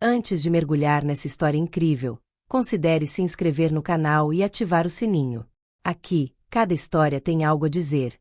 Antes de mergulhar nessa história incrível, considere se inscrever no canal e ativar o sininho. Aqui, cada história tem algo a dizer,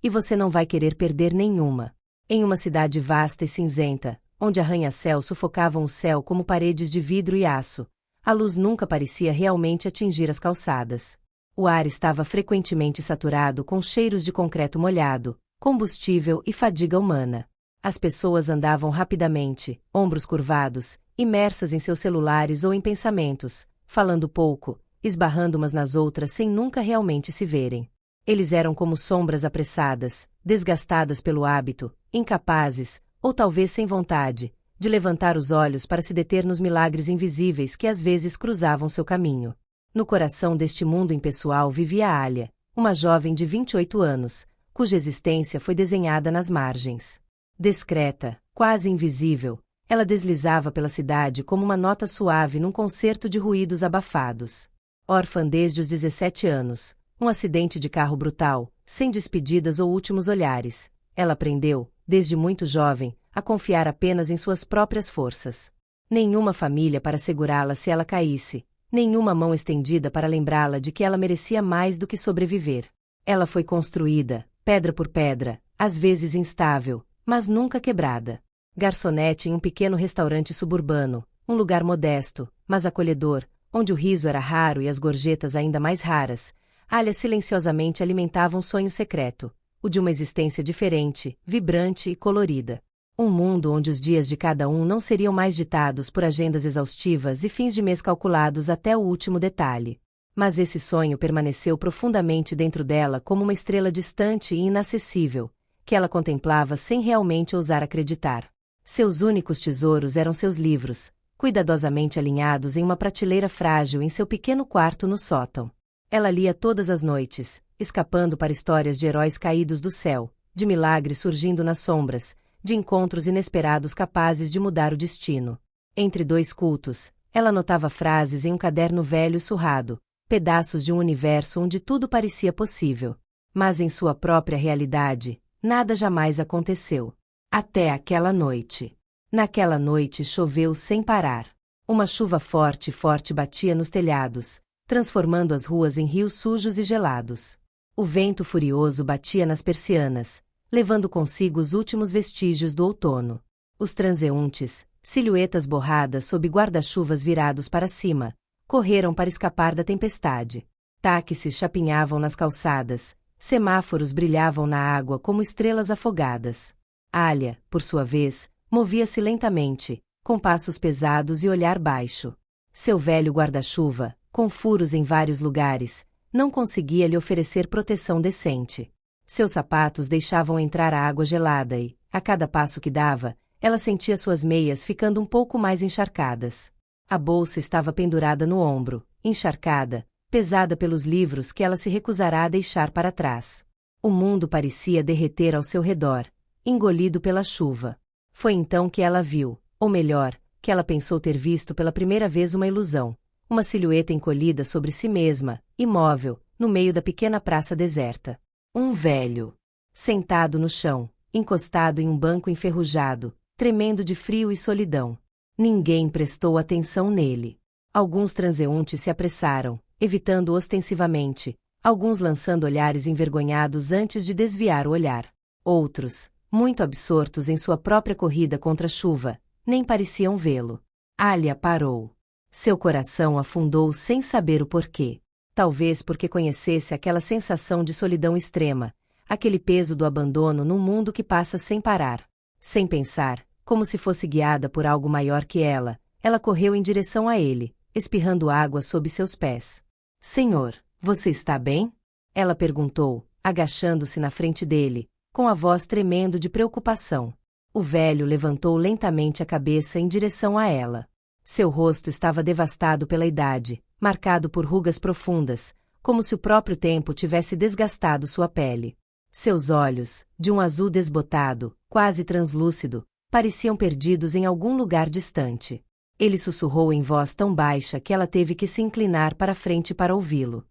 e você não vai querer perder nenhuma. Em uma cidade vasta e cinzenta, onde arranha-céus sufocavam o céu como paredes de vidro e aço, a luz nunca parecia realmente atingir as calçadas. O ar estava frequentemente saturado com cheiros de concreto molhado, combustível e fadiga humana. As pessoas andavam rapidamente, ombros curvados, imersas em seus celulares ou em pensamentos, falando pouco, esbarrando umas nas outras sem nunca realmente se verem. Eles eram como sombras apressadas, desgastadas pelo hábito, incapazes, ou talvez sem vontade, de levantar os olhos para se deter nos milagres invisíveis que às vezes cruzavam seu caminho. No coração deste mundo impessoal vivia Alia, uma jovem de 28 anos, cuja existência foi desenhada nas margens. Discreta, quase invisível, ela deslizava pela cidade como uma nota suave num concerto de ruídos abafados. Órfã desde os 17 anos, um acidente de carro brutal, sem despedidas ou últimos olhares, ela aprendeu, desde muito jovem, a confiar apenas em suas próprias forças. Nenhuma família para segurá-la se ela caísse, nenhuma mão estendida para lembrá-la de que ela merecia mais do que sobreviver. Ela foi construída, pedra por pedra, às vezes instável, mas nunca quebrada. Garçonete em um pequeno restaurante suburbano, um lugar modesto, mas acolhedor, onde o riso era raro e as gorjetas ainda mais raras, Alia silenciosamente alimentava um sonho secreto, o de uma existência diferente, vibrante e colorida. Um mundo onde os dias de cada um não seriam mais ditados por agendas exaustivas e fins de mês calculados até o último detalhe. Mas esse sonho permaneceu profundamente dentro dela como uma estrela distante e inacessível, que ela contemplava sem realmente ousar acreditar. Seus únicos tesouros eram seus livros, cuidadosamente alinhados em uma prateleira frágil em seu pequeno quarto no sótão. Ela lia todas as noites, escapando para histórias de heróis caídos do céu, de milagres surgindo nas sombras, de encontros inesperados capazes de mudar o destino. Entre dois cultos, ela anotava frases em um caderno velho e surrado, pedaços de um universo onde tudo parecia possível. Mas em sua própria realidade, nada jamais aconteceu. Até aquela noite. Naquela noite choveu sem parar. Uma chuva forte batia nos telhados, transformando as ruas em rios sujos e gelados. O vento furioso batia nas persianas, levando consigo os últimos vestígios do outono. Os transeuntes, silhuetas borradas sob guarda-chuvas virados para cima, correram para escapar da tempestade. Táxis chapinhavam nas calçadas, semáforos brilhavam na água como estrelas afogadas. Alia, por sua vez, movia-se lentamente, com passos pesados e olhar baixo. Seu velho guarda-chuva, com furos em vários lugares, não conseguia lhe oferecer proteção decente. Seus sapatos deixavam entrar a água gelada e, a cada passo que dava, ela sentia suas meias ficando um pouco mais encharcadas. A bolsa estava pendurada no ombro, encharcada, pesada pelos livros que ela se recusará a deixar para trás. O mundo parecia derreter ao seu redor, engolido pela chuva. Foi então que ela viu, ou melhor, que ela pensou ter visto pela primeira vez uma ilusão, uma silhueta encolhida sobre si mesma, imóvel, no meio da pequena praça deserta. Um velho, sentado no chão, encostado em um banco enferrujado, tremendo de frio e solidão. Ninguém prestou atenção nele. Alguns transeuntes se apressaram, evitando-o ostensivamente, alguns lançando olhares envergonhados antes de desviar o olhar. Outros, muito absortos em sua própria corrida contra a chuva, nem pareciam vê-lo. Alia parou. Seu coração afundou sem saber o porquê. Talvez porque conhecesse aquela sensação de solidão extrema, aquele peso do abandono num mundo que passa sem parar. Sem pensar, como se fosse guiada por algo maior que ela correu em direção a ele, espirrando água sob seus pés. Senhor, você está bem? Ela perguntou, agachando-se na frente dele, com a voz tremendo de preocupação. O velho levantou lentamente a cabeça em direção a ela. Seu rosto estava devastado pela idade, marcado por rugas profundas, como se o próprio tempo tivesse desgastado sua pele. Seus olhos, de um azul desbotado, quase translúcido, pareciam perdidos em algum lugar distante. Ele sussurrou em voz tão baixa que ela teve que se inclinar para a frente para ouvi-lo.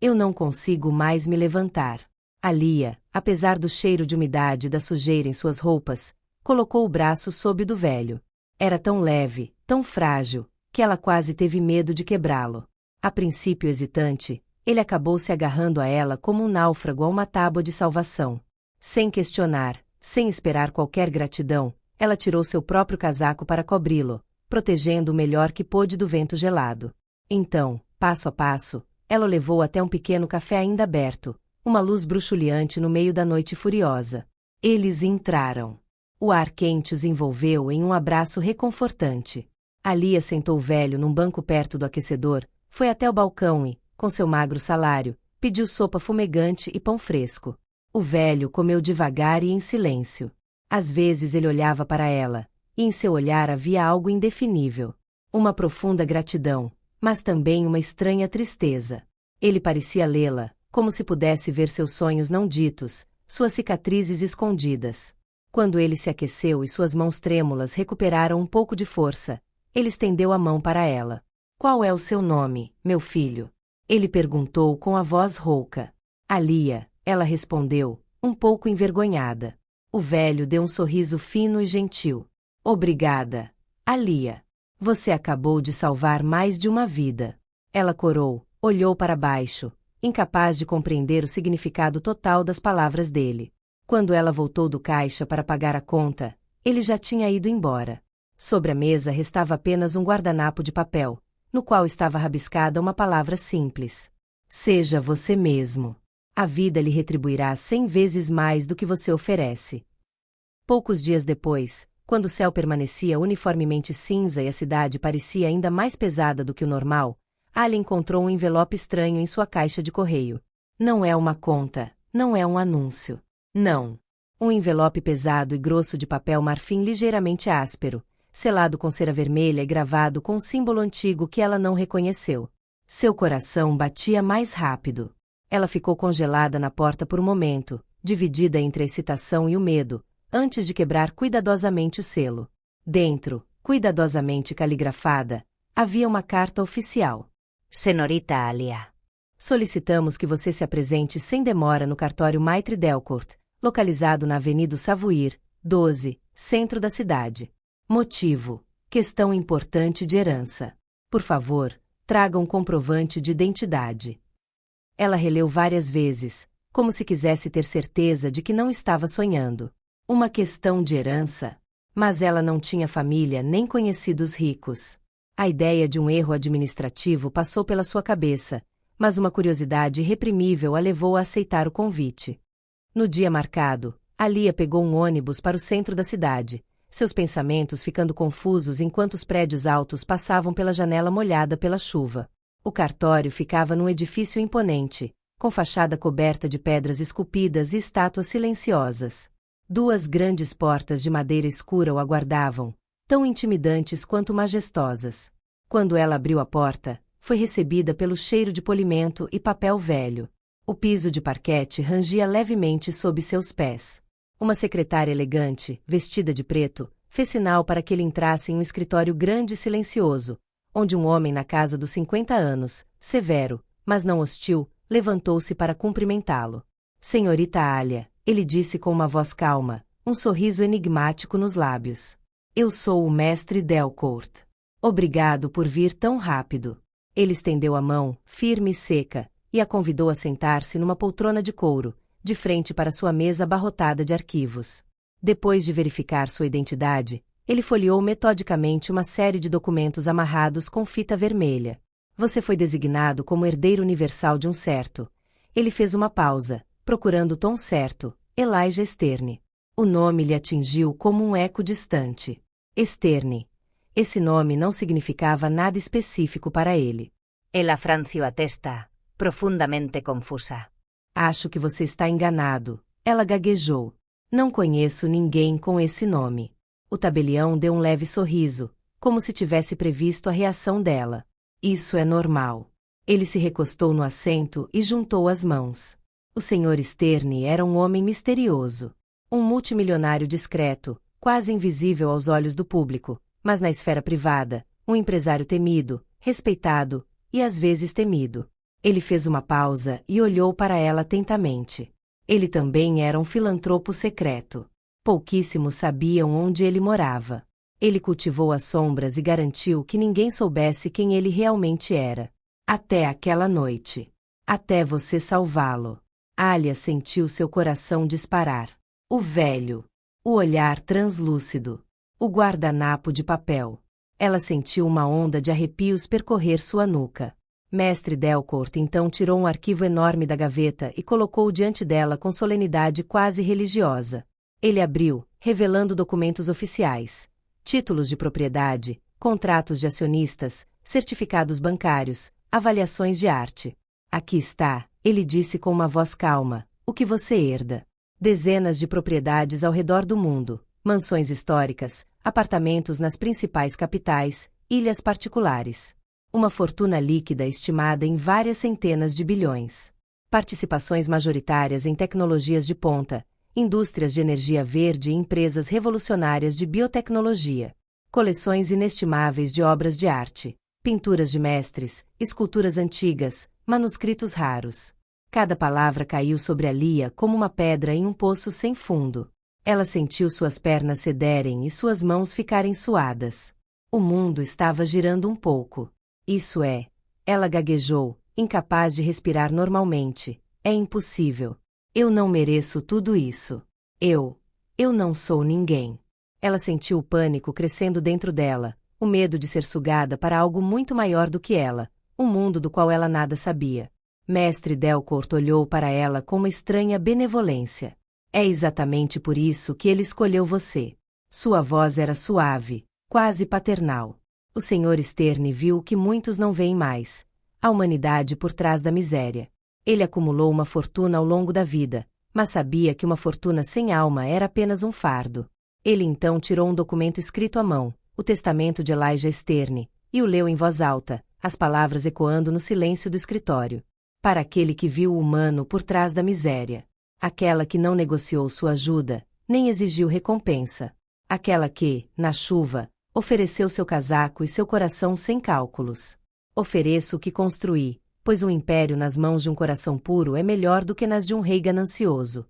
Eu não consigo mais me levantar. Alia, apesar do cheiro de umidade e da sujeira em suas roupas, colocou o braço sob o do velho. Era tão leve, tão frágil, que ela quase teve medo de quebrá-lo. A princípio hesitante, ele acabou se agarrando a ela como um náufrago a uma tábua de salvação. Sem questionar, sem esperar qualquer gratidão, ela tirou seu próprio casaco para cobri-lo, protegendo o melhor que pôde do vento gelado. Então, passo a passo, ela o levou até um pequeno café ainda aberto, uma luz bruxuleante no meio da noite furiosa. Eles entraram. O ar quente os envolveu em um abraço reconfortante. Alia sentou o velho num banco perto do aquecedor, foi até o balcão e, com seu magro salário, pediu sopa fumegante e pão fresco. O velho comeu devagar e em silêncio. Às vezes ele olhava para ela, e em seu olhar havia algo indefinível. Uma profunda gratidão, mas também uma estranha tristeza. Ele parecia lê-la, como se pudesse ver seus sonhos não ditos, suas cicatrizes escondidas. Quando ele se aqueceu e suas mãos trêmulas recuperaram um pouco de força, ele estendeu a mão para ela. Qual é o seu nome, meu filho? Ele perguntou com a voz rouca. Alia, ela respondeu, um pouco envergonhada. O velho deu um sorriso fino e gentil. Obrigada, Alia. Você acabou de salvar mais de uma vida. Ela corou, olhou para baixo, incapaz de compreender o significado total das palavras dele. Quando ela voltou do caixa para pagar a conta, ele já tinha ido embora. Sobre a mesa restava apenas um guardanapo de papel, no qual estava rabiscada uma palavra simples. Seja você mesmo. A vida lhe retribuirá 100 vezes mais do que você oferece. Poucos dias depois, quando o céu permanecia uniformemente cinza e a cidade parecia ainda mais pesada do que o normal, Alia encontrou um envelope estranho em sua caixa de correio. Não é uma conta, não é um anúncio. Não. Um envelope pesado e grosso de papel marfim ligeiramente áspero, selado com cera vermelha e gravado com um símbolo antigo que ela não reconheceu. Seu coração batia mais rápido. Ela ficou congelada na porta por um momento, dividida entre a excitação e o medo, antes de quebrar cuidadosamente o selo. Dentro, cuidadosamente caligrafada, havia uma carta oficial. Senhorita Alia. Solicitamos que você se apresente sem demora no cartório Maitre Delcourt, localizado na Avenida Savoyr, 12, centro da cidade. Motivo: questão importante de herança. Por favor, traga um comprovante de identidade. Ela releu várias vezes, como se quisesse ter certeza de que não estava sonhando. Uma questão de herança? Mas ela não tinha família nem conhecidos ricos. A ideia de um erro administrativo passou pela sua cabeça, mas uma curiosidade irreprimível a levou a aceitar o convite. No dia marcado, Alia pegou um ônibus para o centro da cidade, seus pensamentos ficando confusos enquanto os prédios altos passavam pela janela molhada pela chuva. O cartório ficava num edifício imponente, com fachada coberta de pedras esculpidas e estátuas silenciosas. 2 grandes portas de madeira escura o aguardavam, tão intimidantes quanto majestosas. Quando ela abriu a porta, foi recebida pelo cheiro de polimento e papel velho. O piso de parquete rangia levemente sob seus pés. Uma secretária elegante, vestida de preto, fez sinal para que ele entrasse em um escritório grande e silencioso, onde um homem na casa dos 50 anos, severo, mas não hostil, levantou-se para cumprimentá-lo. Senhorita Alia, ele disse com uma voz calma, um sorriso enigmático nos lábios. Eu sou o mestre Delcourt. Obrigado por vir tão rápido. Ele estendeu a mão, firme e seca, e a convidou a sentar-se numa poltrona de couro, de frente para sua mesa abarrotada de arquivos. Depois de verificar sua identidade, ele folheou metodicamente uma série de documentos amarrados com fita vermelha. Você foi designado como herdeiro universal de um certo. Ele fez uma pausa, procurando o tom certo, Elijah Sterne. O nome lhe atingiu como um eco distante. Sterne. Esse nome não significava nada específico para ele. Ela franziu a testa, profundamente confusa. Acho que você está enganado, ela gaguejou. Não conheço ninguém com esse nome. O tabelião deu um leve sorriso, como se tivesse previsto a reação dela. Isso é normal. Ele se recostou no assento e juntou as mãos. O Sr. Sterne era um homem misterioso. Um multimilionário discreto, quase invisível aos olhos do público, mas na esfera privada, um empresário temido, respeitado e às vezes temido. Ele fez uma pausa e olhou para ela atentamente. Ele também era um filantropo secreto. Pouquíssimos sabiam onde ele morava. Ele cultivou as sombras e garantiu que ninguém soubesse quem ele realmente era. Até aquela noite. Até você salvá-lo. Alia sentiu seu coração disparar. O velho. O olhar translúcido. O guardanapo de papel. Ela sentiu uma onda de arrepios percorrer sua nuca. Mestre Delcourt então tirou um arquivo enorme da gaveta e colocou-o diante dela com solenidade quase religiosa. Ele abriu, revelando documentos oficiais. Títulos de propriedade, contratos de acionistas, certificados bancários, avaliações de arte. Aqui está, ele disse com uma voz calma, o que você herda. Dezenas de propriedades ao redor do mundo, mansões históricas, apartamentos nas principais capitais, ilhas particulares. Uma fortuna líquida estimada em várias centenas de bilhões. Participações majoritárias em tecnologias de ponta, indústrias de energia verde e empresas revolucionárias de biotecnologia. Coleções inestimáveis de obras de arte, pinturas de mestres, esculturas antigas, manuscritos raros. Cada palavra caiu sobre Alia como uma pedra em um poço sem fundo. Ela sentiu suas pernas cederem e suas mãos ficarem suadas. O mundo estava girando um pouco. Isso é, ela gaguejou, incapaz de respirar normalmente. É impossível. Eu não mereço tudo isso. Eu não sou ninguém. Ela sentiu o pânico crescendo dentro dela, o medo de ser sugada para algo muito maior do que ela, um mundo do qual ela nada sabia. Mestre Delcourt olhou para ela com uma estranha benevolência. É exatamente por isso que ele escolheu você. Sua voz era suave, quase paternal. O Sr. Sterne viu o que muitos não veem mais: a humanidade por trás da miséria. Ele acumulou uma fortuna ao longo da vida, mas sabia que uma fortuna sem alma era apenas um fardo. Ele então tirou um documento escrito à mão, o testamento de Elijah Sterne, e o leu em voz alta, as palavras ecoando no silêncio do escritório. Para aquele que viu o humano por trás da miséria. Aquela que não negociou sua ajuda, nem exigiu recompensa. Aquela que, na chuva, ofereceu seu casaco e seu coração sem cálculos. Ofereço o que construí, pois um império nas mãos de um coração puro é melhor do que nas de um rei ganancioso.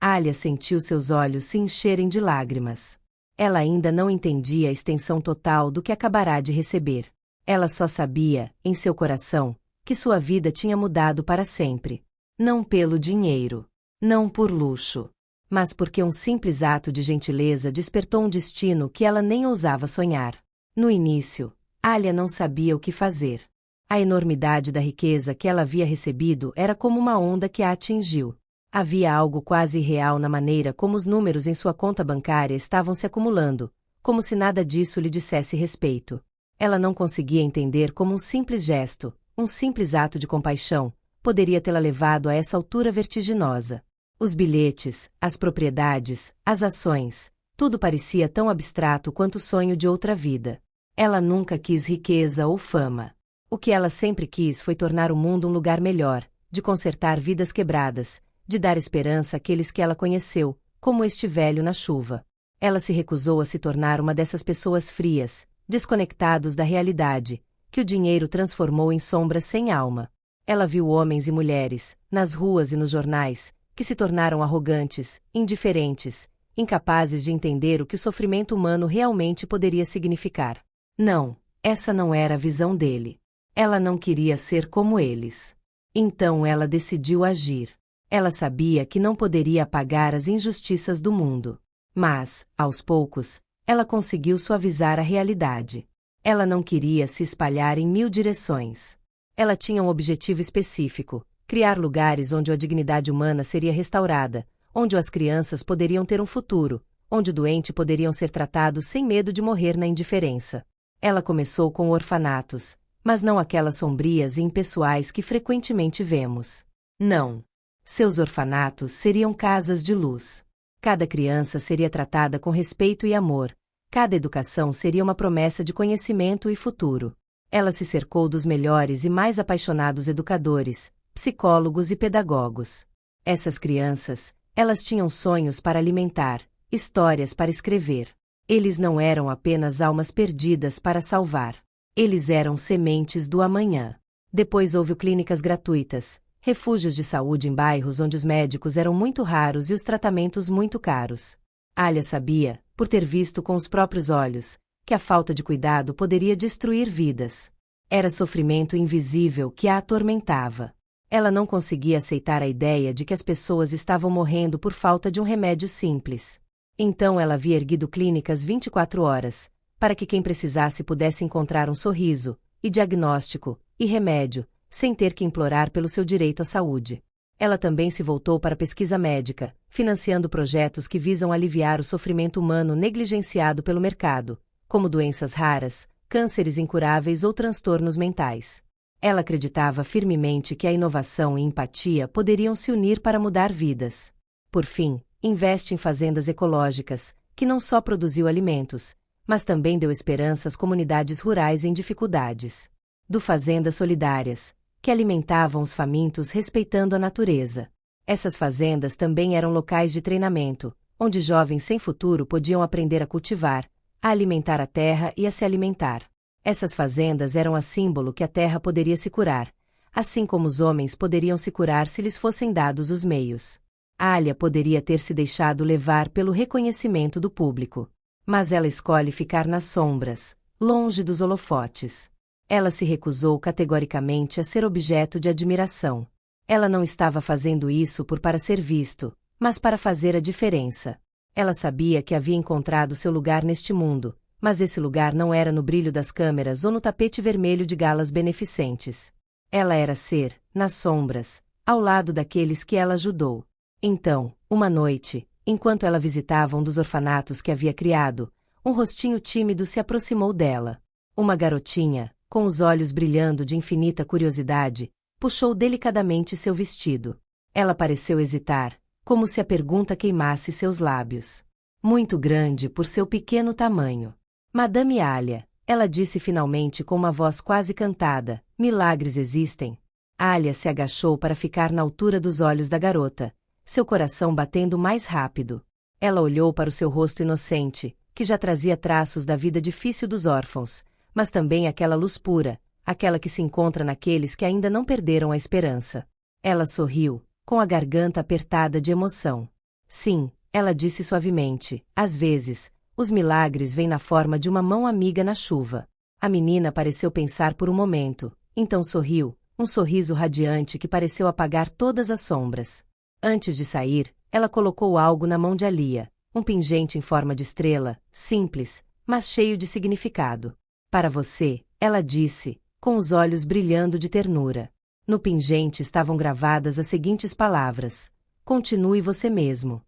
Alia sentiu seus olhos se encherem de lágrimas. Ela ainda não entendia a extensão total do que acabará de receber. Ela só sabia, em seu coração, que sua vida tinha mudado para sempre. Não pelo dinheiro. Não por luxo. Mas porque um simples ato de gentileza despertou um destino que ela nem ousava sonhar. No início, Alia não sabia o que fazer. A enormidade da riqueza que ela havia recebido era como uma onda que a atingiu. Havia algo quase irreal na maneira como os números em sua conta bancária estavam se acumulando, como se nada disso lhe dissesse respeito. Ela não conseguia entender como um simples gesto, um simples ato de compaixão, poderia tê-la levado a essa altura vertiginosa. Os bilhetes, as propriedades, as ações, tudo parecia tão abstrato quanto o sonho de outra vida. Ela nunca quis riqueza ou fama. O que ela sempre quis foi tornar o mundo um lugar melhor, de consertar vidas quebradas, de dar esperança àqueles que ela conheceu, como este velho na chuva. Ela se recusou a se tornar uma dessas pessoas frias, desconectados da realidade, que o dinheiro transformou em sombras sem alma. Ela viu homens e mulheres, nas ruas e nos jornais, que se tornaram arrogantes, indiferentes, incapazes de entender o que o sofrimento humano realmente poderia significar. Não, essa não era a visão dele. Ela não queria ser como eles. Então ela decidiu agir. Ela sabia que não poderia apagar as injustiças do mundo. Mas, aos poucos, ela conseguiu suavizar a realidade. Ela não queria se espalhar em 1000 direções. Ela tinha um objetivo específico: criar lugares onde a dignidade humana seria restaurada, onde as crianças poderiam ter um futuro, onde os doentes poderiam ser tratados sem medo de morrer na indiferença. Ela começou com orfanatos, mas não aquelas sombrias e impessoais que frequentemente vemos. Não. Seus orfanatos seriam casas de luz. Cada criança seria tratada com respeito e amor. Cada educação seria uma promessa de conhecimento e futuro. Ela se cercou dos melhores e mais apaixonados educadores, psicólogos e pedagogos. Essas crianças, elas tinham sonhos para alimentar, histórias para escrever. Eles não eram apenas almas perdidas para salvar. Eles eram sementes do amanhã. Depois houve clínicas gratuitas, refúgios de saúde em bairros onde os médicos eram muito raros e os tratamentos muito caros. Alia sabia, por ter visto com os próprios olhos que a falta de cuidado poderia destruir vidas. Era sofrimento invisível que a atormentava. Ela não conseguia aceitar a ideia de que as pessoas estavam morrendo por falta de um remédio simples. Então ela havia erguido clínicas 24 horas, para que quem precisasse pudesse encontrar um sorriso, e diagnóstico, e remédio, sem ter que implorar pelo seu direito à saúde. Ela também se voltou para a pesquisa médica, financiando projetos que visam aliviar o sofrimento humano negligenciado pelo mercado, como doenças raras, cânceres incuráveis ou transtornos mentais. Ela acreditava firmemente que a inovação e empatia poderiam se unir para mudar vidas. Por fim, investe em fazendas ecológicas, que não só produziu alimentos, mas também deu esperança às comunidades rurais em dificuldades. Do Fazendas Solidárias, que alimentavam os famintos respeitando a natureza. Essas fazendas também eram locais de treinamento, onde jovens sem futuro podiam aprender a cultivar, a alimentar a terra e a se alimentar. Essas fazendas eram a símbolo que a terra poderia se curar, assim como os homens poderiam se curar se lhes fossem dados os meios. Alia poderia ter se deixado levar pelo reconhecimento do público. Mas ela escolhe ficar nas sombras, longe dos holofotes. Ela se recusou categoricamente a ser objeto de admiração. Ela não estava fazendo isso para ser visto, mas para fazer a diferença. Ela sabia que havia encontrado seu lugar neste mundo, mas esse lugar não era no brilho das câmeras ou no tapete vermelho de galas beneficentes. Ela era ser, nas sombras, ao lado daqueles que ela ajudou. Então, uma noite, enquanto ela visitava um dos orfanatos que havia criado, um rostinho tímido se aproximou dela. Uma garotinha, com os olhos brilhando de infinita curiosidade, puxou delicadamente seu vestido. Ela pareceu hesitar, como se a pergunta queimasse seus lábios. Muito grande por seu pequeno tamanho. Madame Alia, ela disse finalmente com uma voz quase cantada, milagres existem. Alia se agachou para ficar na altura dos olhos da garota, seu coração batendo mais rápido. Ela olhou para o seu rosto inocente, que já trazia traços da vida difícil dos órfãos, mas também aquela luz pura, aquela que se encontra naqueles que ainda não perderam a esperança. Ela sorriu, com a garganta apertada de emoção. Sim, ela disse suavemente, às vezes, os milagres vêm na forma de uma mão amiga na chuva. A menina pareceu pensar por um momento, então sorriu, um sorriso radiante que pareceu apagar todas as sombras. Antes de sair, ela colocou algo na mão de Alia, um pingente em forma de estrela, simples, mas cheio de significado. Para você, ela disse, com os olhos brilhando de ternura. No pingente estavam gravadas as seguintes palavras: continue você mesmo.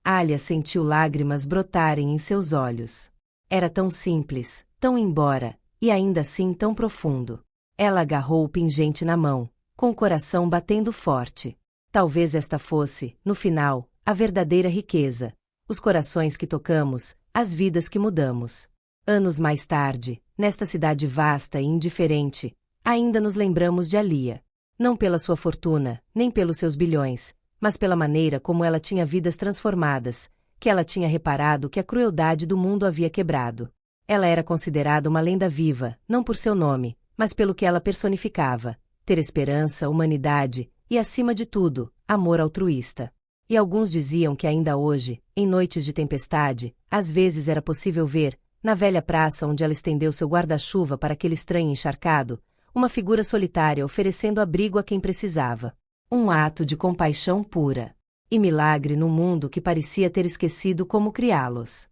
Alia sentiu lágrimas brotarem em seus olhos. Era tão simples, tão embora, e ainda assim tão profundo. Ela agarrou o pingente na mão, com o coração batendo forte. Talvez esta fosse, no final, a verdadeira riqueza. Os corações que tocamos, as vidas que mudamos. Anos mais tarde, nesta cidade vasta e indiferente, ainda nos lembramos de Alia. Não pela sua fortuna, nem pelos seus bilhões, mas pela maneira como ela tinha vidas transformadas, que ela tinha reparado que a crueldade do mundo havia quebrado. Ela era considerada uma lenda viva, não por seu nome, mas pelo que ela personificava: ter esperança, humanidade e, acima de tudo, amor altruísta. E alguns diziam que ainda hoje, em noites de tempestade, às vezes era possível ver, na velha praça onde ela estendeu seu guarda-chuva para aquele estranho encharcado, uma figura solitária oferecendo abrigo a quem precisava. Um ato de compaixão pura. E milagre num mundo que parecia ter esquecido como criá-los.